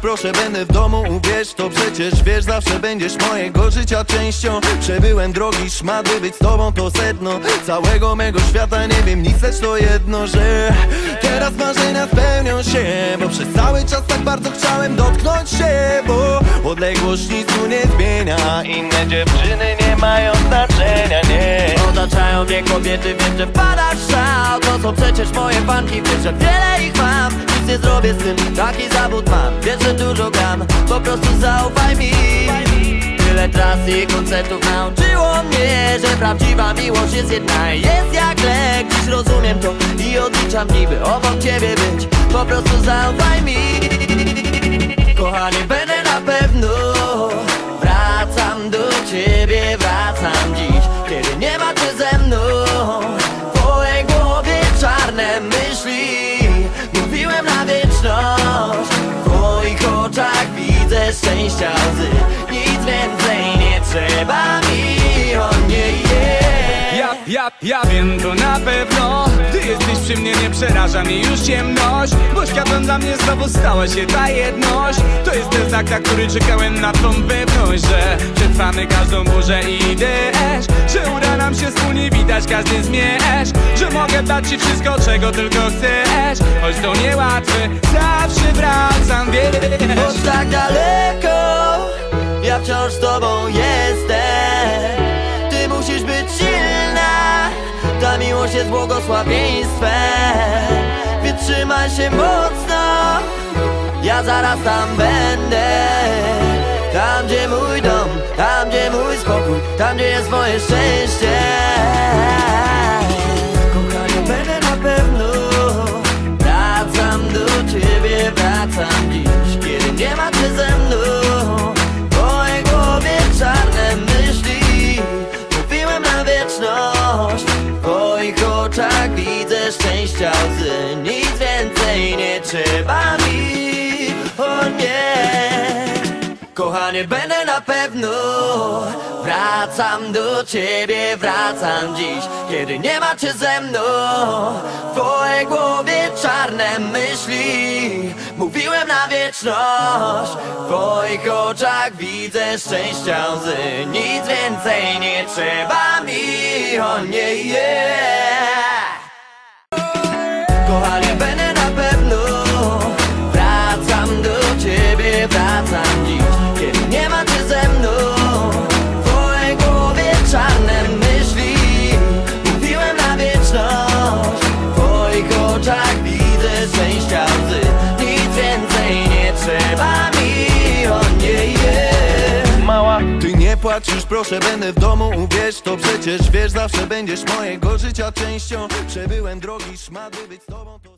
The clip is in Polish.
proszę, będę w domu, uwierz to przecież wiesz, zawsze będziesz mojego życia częścią. Przebyłem drogi szmat, by być z tobą to sedno całego mego świata, nie wiem nic, lecz to jedno, że teraz marzenia spełnią się, bo przez cały czas tak bardzo chciałem dotknąć się, bo odległość nic tu nie zmienia, inne dziewczyny nie mają znaczenia, nie. Otaczają mnie kobiety, wiem, że wpadasz w szał. To są przecież moje fanki, wiesz, że wiele ich mam. Nic nie zrobię z tym, taki zawód mam. Wiesz, że dużo gram, po prostu zaufaj mi. Tyle tras i koncertów nauczyło mnie, że prawdziwa miłość jest jedna i jest jak lek. Dziś rozumiem to i odliczam niby obok ciebie być. Po prostu zaufaj mi. Kochanie, będę na pewno. Wracam do ciebie, wracam dziś, kiedy nie ma cię ze mną. W twojej głowie czarne myśli, mówiłem na wieczność. W twoich oczach widzę szczęścia łzy, nic więcej nie trzeba mi, o nie. Ja wiem to na pewno. Gdy jesteś przy mnie, nie przeraża mnie już ciemność, bo światłem dla mnie znowu stała się ta jedność. To jest ten znak, na który czekałem, na tą pewność, że przetrwamy każdą burzę i deszcz, że uda nam się wspólnie witać każdy zmierzch, że mogę dać ci wszystko, czego tylko chcesz, choć to niełatwe, zawsze wracam, wiesz. Choć tak daleko, ja wciąż z tobą jestem. Ty musisz być silna, ta miłość jest błogosławieństwem. Wytrzymaj się mocno, ja zaraz tam będę. Tam gdzie mój dom, tam gdzie mój spokój, tam gdzie jest moje szczęście. Kochanie, będę na pewno. Wracam do ciebie, wracam dziś, kiedy nie ma cię ze mną. W mojej głowie czarne myśli, mówiłem na wieczność. W twoich oczach widzę szczęścia łzy, nic więcej nie trzeba mi, o nie. Kochanie, będę na pewno. Wracam do ciebie, wracam dziś, kiedy nie ma cię ze mną. W twojej głowie czarne myśli, mówiłem na wieczność. W twoich oczach widzę szczęścia łzy, nic więcej nie trzeba mi, o nie. Kochanie, będę na pewno. Wracam do ciebie, wracam dziś, kiedy nie ma cię ze mną. W twojej głowie czarne myśli, mówiłem na wieczność. W twoich oczach widzę szczęścia łzy, nic więcej nie trzeba mi, o nie. Mała, ty nie płacz już proszę, będę w domu, uwierz to przecież wiesz, zawsze będziesz mojego życia częścią. Przebyłem drogi szmat, by być z tobą to...